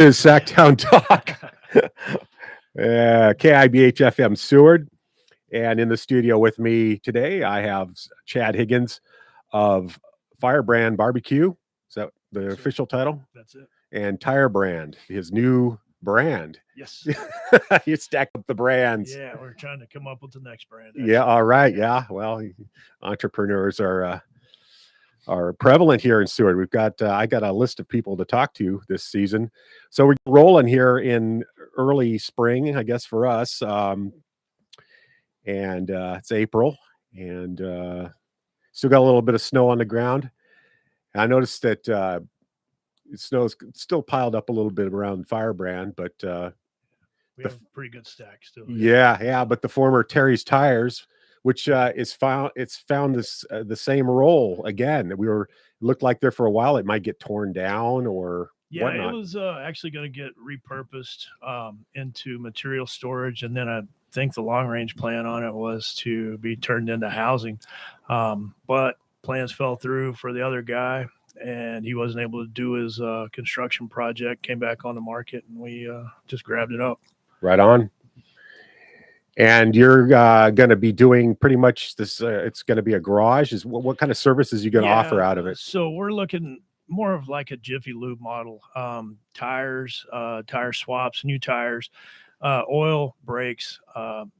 Is SAKtown Talk. KIBH FM Seward. And in the studio with me today, I have Chad Higgins of Firebrand Barbecue. Is that the official title? That's it. And Tirebrand, his new brand. Yes. You stack up the brands. Yeah, we're trying to come up with the next brand. Actually. Yeah, all right. Yeah. Well, entrepreneurs are prevalent here in Seward. We've got I got a list of people to talk to this season, so we're rolling here in early spring, I guess, for us. And it's April, and still got a little bit of snow on the ground. I noticed that snow's still piled up a little bit around Firebrand, but we have a pretty good stack still. Yeah. But the former Terry's Tires, which found this the same role again. Looked like there for a while. It might get torn down or whatnot. It was actually going to get repurposed into material storage, and then I think the long range plan on it was to be turned into housing, but plans fell through for the other guy, and he wasn't able to do his construction project. Came back on the market, and we just grabbed it up. Right on. And you're going to be doing pretty much this. It's going to be a garage. What kind of services you going to offer out of it? So we're looking more of like a Jiffy Lube model. Tires, tire swaps, new tires, oil, brakes,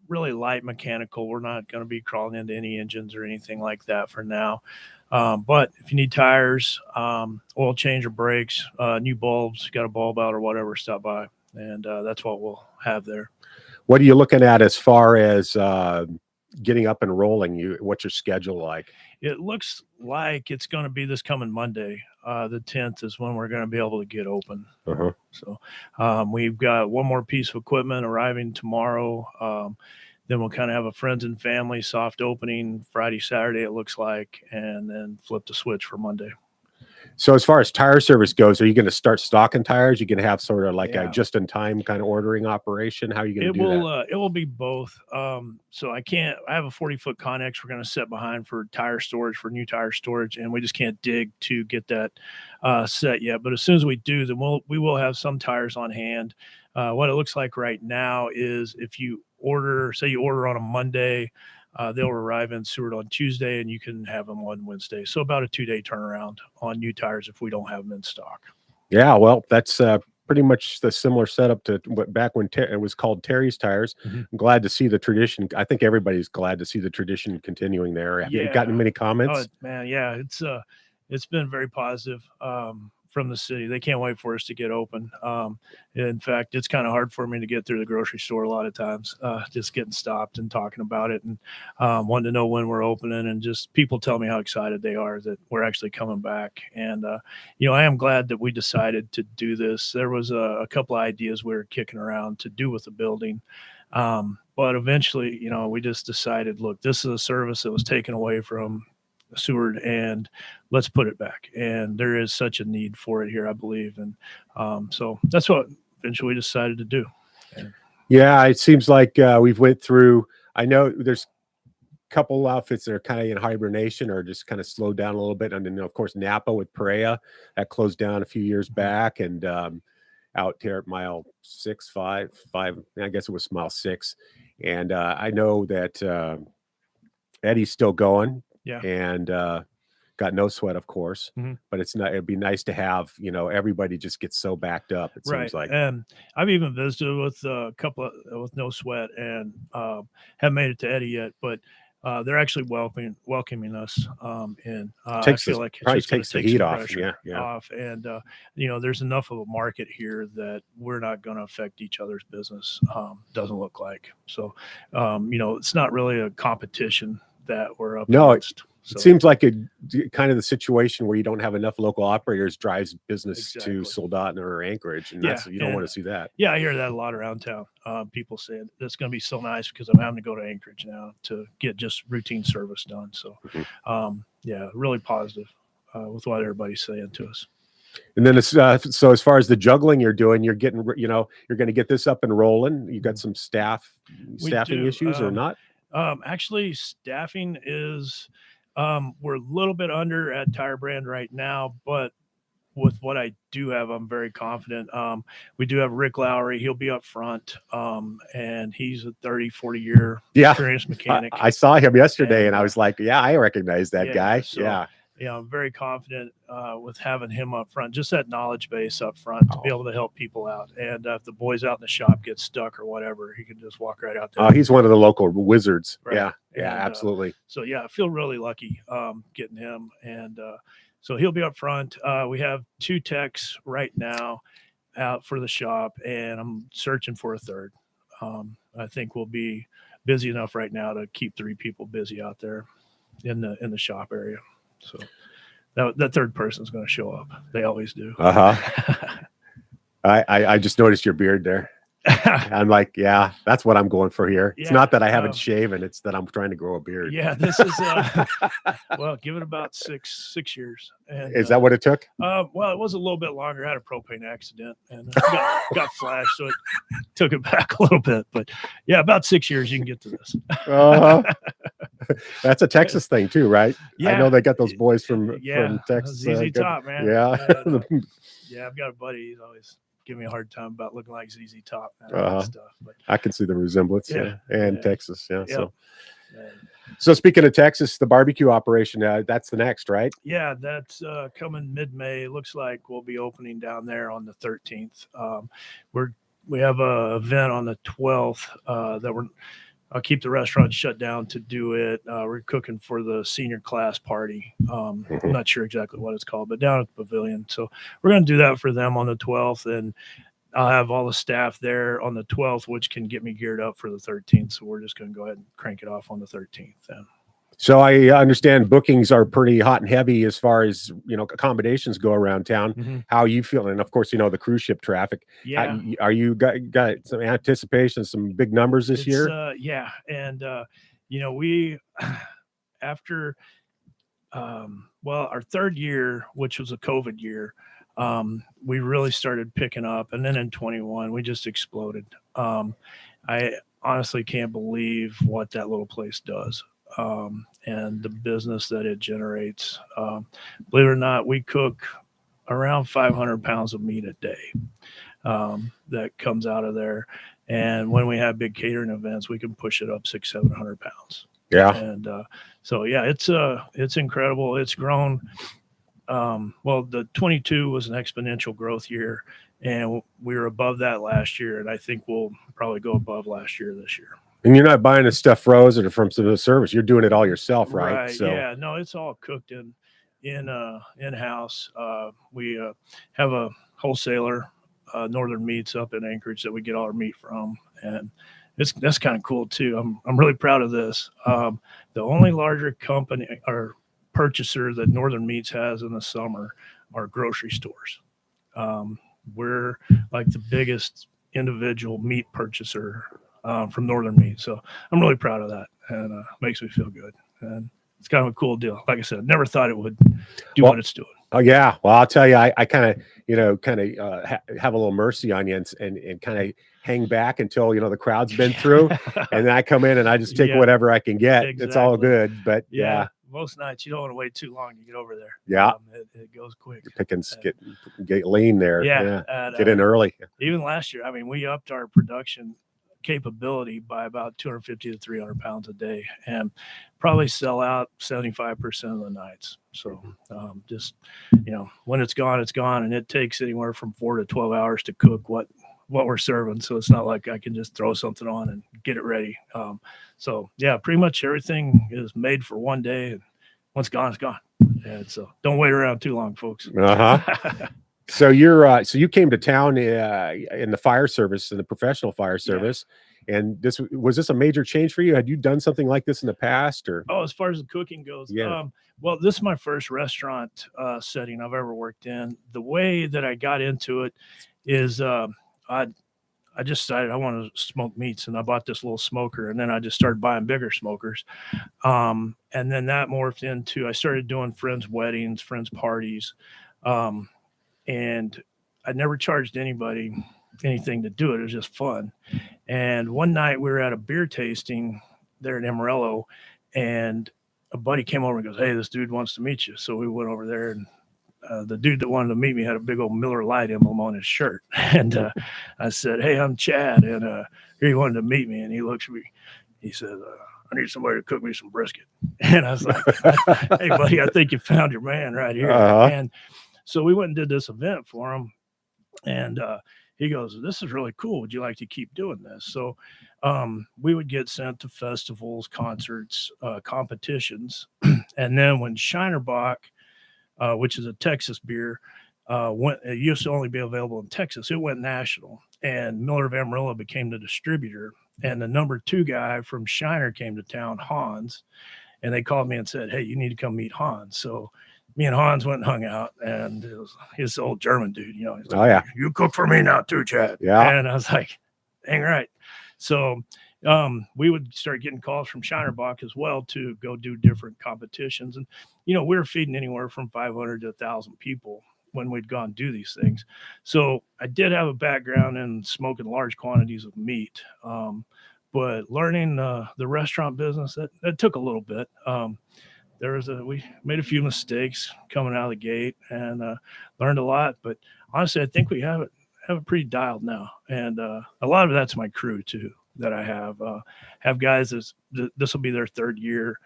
really light mechanical. We're not going to be crawling into any engines or anything like that for now. But if you need tires, oil change or brakes, new bulbs, got a bulb out or whatever, stop by. And that's what we'll have there. What are you looking at as far as getting up and rolling? What's your schedule like? It looks like it's going to be this coming Monday. The 10th is when we're going to be able to get open. Uh-huh. So we've got one more piece of equipment arriving tomorrow. Then we'll kind of have a friends and family soft opening Friday, Saturday, it looks like, and then flip the switch for Monday. So as far as tire service goes, are you going to start stocking tires? You're going to have sort of like a just-in-time kind of ordering operation? How are you going to do that? It will be both. So I have a 40-foot Connex we're going to set behind for tire storage, for new tire storage, and we just can't dig to get that set yet. But as soon as we do, then we will have some tires on hand. What it looks like right now is if you order on a Monday, they'll arrive in Seward on Tuesday, and you can have them on Wednesday. So about a 2-day turnaround on new tires if we don't have them in stock. Yeah, well, that's pretty much the similar setup to back when it was called Terry's Tires. Mm-hmm. I'm glad to see the tradition. I think everybody's glad to see the tradition continuing there. Have you gotten many comments? Oh, man, yeah, it's been very positive. From the city. They can't wait for us to get open. In fact, it's kind of hard for me to get through the grocery store a lot of times, just getting stopped and talking about it and wanting to know when we're opening, and just people tell me how excited they are that we're actually coming back. And, I am glad that we decided to do this. There was a couple of ideas we were kicking around to do with the building. But eventually, we just decided, look, this is a service that was taken away from Seward, and let's put it back. And there is such a need for it here, I believe. And so that's what eventually we decided to do. Yeah, it seems like we've went through, I know there's a couple outfits that are kind of in hibernation or just kind of slowed down a little bit. And then, of course, Napa with Perea, that closed down a few years back. And out here at mile 5, I guess it was mile 6. And I know that Eddie's still going. Yeah. And got no sweat, of course, but it'd be nice to have, everybody just gets so backed up. It seems like. And I've even visited with a couple with no sweat and haven't made it to Eddie yet, but they're actually welcoming us in. I feel like it probably takes the heat off. Off. And, there's enough of a market here that we're not going to affect each other's business. Doesn't look like. So, it's not really a competition that we're up against. So. It seems like kind of the situation where you don't have enough local operators drives business to Soldotna or Anchorage, and you don't want to see that. Yeah, I hear that a lot around town. People saying it's going to be so nice because I'm having to go to Anchorage now to get just routine service done. So, really positive with what everybody's saying to us. And then so as far as the juggling you're doing, you're getting, you're going to get this up and rolling. You got some staffing issues or not? Actually, staffing is we're a little bit under at Tirebrand right now, but with what I do have, I'm very confident. We do have Rick Lowry. He'll be up front. And he's a 40-year experienced mechanic. I saw him yesterday and I was like, yeah, I recognize that guy. So, I'm very confident with having him up front, just that knowledge base up front to be able to help people out. And if the boys out in the shop get stuck or whatever, he can just walk right out there. Oh, he's one of the local wizards. Right. Yeah, and, absolutely. So I feel really lucky getting him. And so he'll be up front. We have 2 techs right now out for the shop, and I'm searching for a third. I think we'll be busy enough right now to keep 3 people busy out there in the shop area. So that third person's going to show up. They always do. I just noticed your beard there. I'm like, yeah, that's what I'm going for here. It's not that I haven't shaven; it's that I'm trying to grow a beard. Yeah, this is well, give it about six years. And, is that what it took? Well, it was a little bit longer. I had a propane accident and got flashed, so it took it back a little bit. But yeah, about 6 years you can get to this. That's a Texas thing too, right? Yeah, I know they got those boys from Texas. ZZ Top, man. Yeah, yeah. I've got a buddy. He's always give me a hard time about looking like ZZ Top and stuff. But I can see the resemblance. And Texas. Yeah. So speaking of Texas, the barbecue operation, that's the next, right? Yeah, that's coming mid-May. It looks like we'll be opening down there on the 13th. We have a event on the 12th that I'll keep the restaurant shut down to do it. We're cooking for the senior class party. I'm not sure exactly what it's called, but down at the pavilion. So we're going to do that for them on the 12th. And I'll have all the staff there on the 12th, which can get me geared up for the 13th. So we're just going to go ahead and crank it off on the 13th then. So I understand bookings are pretty hot and heavy as far as, accommodations go around town. How are you feeling? And of course, the cruise ship traffic. Yeah. Are you got some anticipation, some big numbers this year? Yeah. And, we, after, our 3rd year, which was a COVID year, we really started picking up. And then in 21, we just exploded. I honestly can't believe what that little place does. And the business that it generates. Believe it or not, we cook around 500 pounds of meat a day that comes out of there. And when we have big catering events, we can push it up 600-700 pounds. Yeah. And it's incredible. It's grown. The 22 was an exponential growth year, and we were above that last year. And I think we'll probably go above last year this year. And you're not buying the stuff frozen or from the service. You're doing it all yourself, right? Right. So, yeah. No, it's all cooked in-house. We have a wholesaler, Northern Meats, up in Anchorage that we get all our meat from, and that's kind of cool too. I'm really proud of this. The only larger company or purchaser that Northern Meats has in the summer are grocery stores. We're like the biggest individual meat purchaser from Northern Meat. So I'm really proud of that, and makes me feel good. And it's kind of a cool deal. Like I said, never thought it would do what it's doing. Oh yeah. Well, I'll tell you, I kind of, have a little mercy on you and kind of hang back until, the crowd's been through and then I come in and I just take whatever I can get. Exactly. It's all good, but yeah. Most nights you don't want to wait too long to get over there. Yeah. It goes quick. You're picking, get lean there. Yeah. And, get in early. Even last year, we upped our production capability by about 250 to 300 pounds a day and probably sell out 75% of the nights. So just, when it's gone, and it takes anywhere from 4 to 12 hours to cook what we're serving. So it's not like I can just throw something on and get it ready. So yeah, pretty much everything is made for one day, and once it's gone, it's gone. And so don't wait around too long, folks. So you came to town in the fire service, in the professional fire service, and was this a major change for you? Had you done something like this in the past, or? Oh, as far as the cooking goes, well, this is my first restaurant setting I've ever worked in. The way that I got into it is I just decided I wanted to smoke meats, and I bought this little smoker, and then I just started buying bigger smokers, and then that morphed into I started doing friends' weddings, friends' parties. And I never charged anybody anything to do it. It was just fun. And one night we were at a beer tasting there in Amarillo, and a buddy came over and goes, "Hey, this dude wants to meet you." So we went over there and the dude that wanted to meet me had a big old Miller Lite emblem on his shirt. And I said, "Hey, I'm Chad." And here he wanted to meet me. And he looks at me. He said, "I need somebody to cook me some brisket." And I was like, "Hey, buddy, I think you found your man right here." And so we went and did this event for him. And he goes, "This is really cool. Would you like to keep doing this?" So we would get sent to festivals, concerts, competitions. And then when Shinerbach, which is a Texas beer, it used to only be available in Texas. It went national, and Miller of Amarillo became the distributor. And the number 2 guy from Shiner came to town, Hans, and they called me and said, "Hey, you need to come meet Hans." So me and Hans went and hung out, and it was his old German dude, you know. He's like, "Oh yeah, you cook for me now too, Chad." Yeah. And I was like, "Dang right." So we would start getting calls from Shinerbach as well to go do different competitions. And, you know, we were feeding anywhere from 500 to 1,000 people when we'd gone do these things. So I did have a background in smoking large quantities of meat. But learning the restaurant business, that took a little bit. We made a few mistakes coming out of the gate, and learned a lot. But honestly, I think we have it pretty dialed now. And a lot of that's my crew too, that I have guys this will be their 3rd year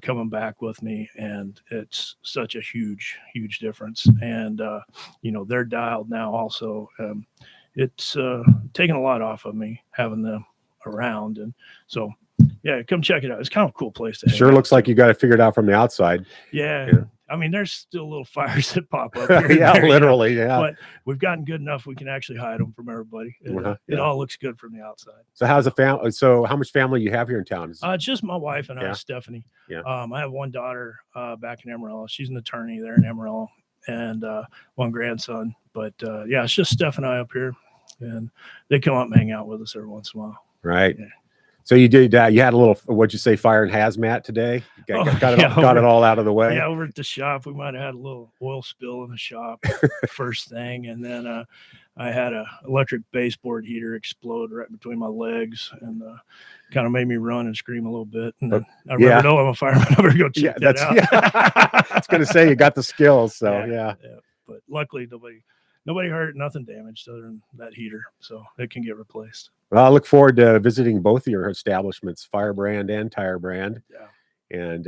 coming back with me, and it's such a huge difference. And you know, they're dialed now also. It's taken a lot off of me having them around. And so yeah, come check it out. It's kind of a cool place to sure looks like you got it figured out from the outside. Yeah. I mean, there's still little fires that pop up here. Yeah, there, literally. you know? Yeah, but we've gotten good enough we can actually hide them from everybody. It all looks good from the outside. So how's the family? So how much family you have here in town? It's just my wife and I, Stephanie. Yeah. I have one daughter back in Amarillo. She's an attorney there in Amarillo, and one grandson. But yeah, it's just Steph and I up here, and they come up and hang out with us every once in a while. Right. Yeah. So you did you had a little, what'd you say, fire and hazmat today? Got it all out of the way. Yeah, over at the shop, we might have had a little oil spill in the shop first thing. And then I had a electric baseboard heater explode right between my legs, and kind of made me run and scream a little bit. And then I remembered, I'm a fireman. I better go check that out. I was going to say, you got the skills. So yeah. But luckily nobody hurt, nothing damaged other than that heater. So it can get replaced. Well, I look forward to visiting both of your establishments, Firebrand and Tirebrand. Yeah. And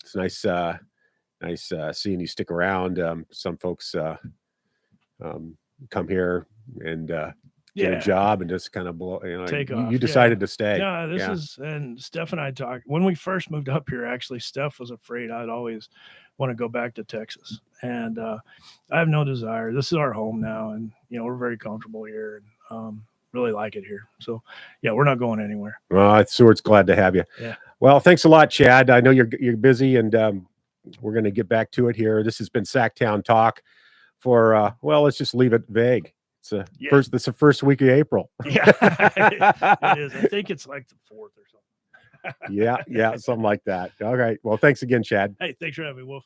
it's nice seeing you stick around. Some folks come here and get a job and just kind of blow, take off. You decided to stay. Yeah, this is, and Steph and I talked when we first moved up here. Actually, Steph was afraid I'd always want to go back to Texas, and I have no desire. This is our home now, and we're very comfortable here, and really like it here. So yeah, we're not going anywhere. Well, Seward's glad to have you. Yeah. Well, thanks a lot, Chad. I know you're busy, and we're going to get back to it here. This has been SAKtown Talk for let's just leave it vague. It's the first week of April. Yeah, it is. I think it's like the 4th or something. yeah, something like that. All right. Well, thanks again, Chad. Hey, thanks for having me, Wolf.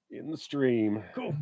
In the stream. Cool.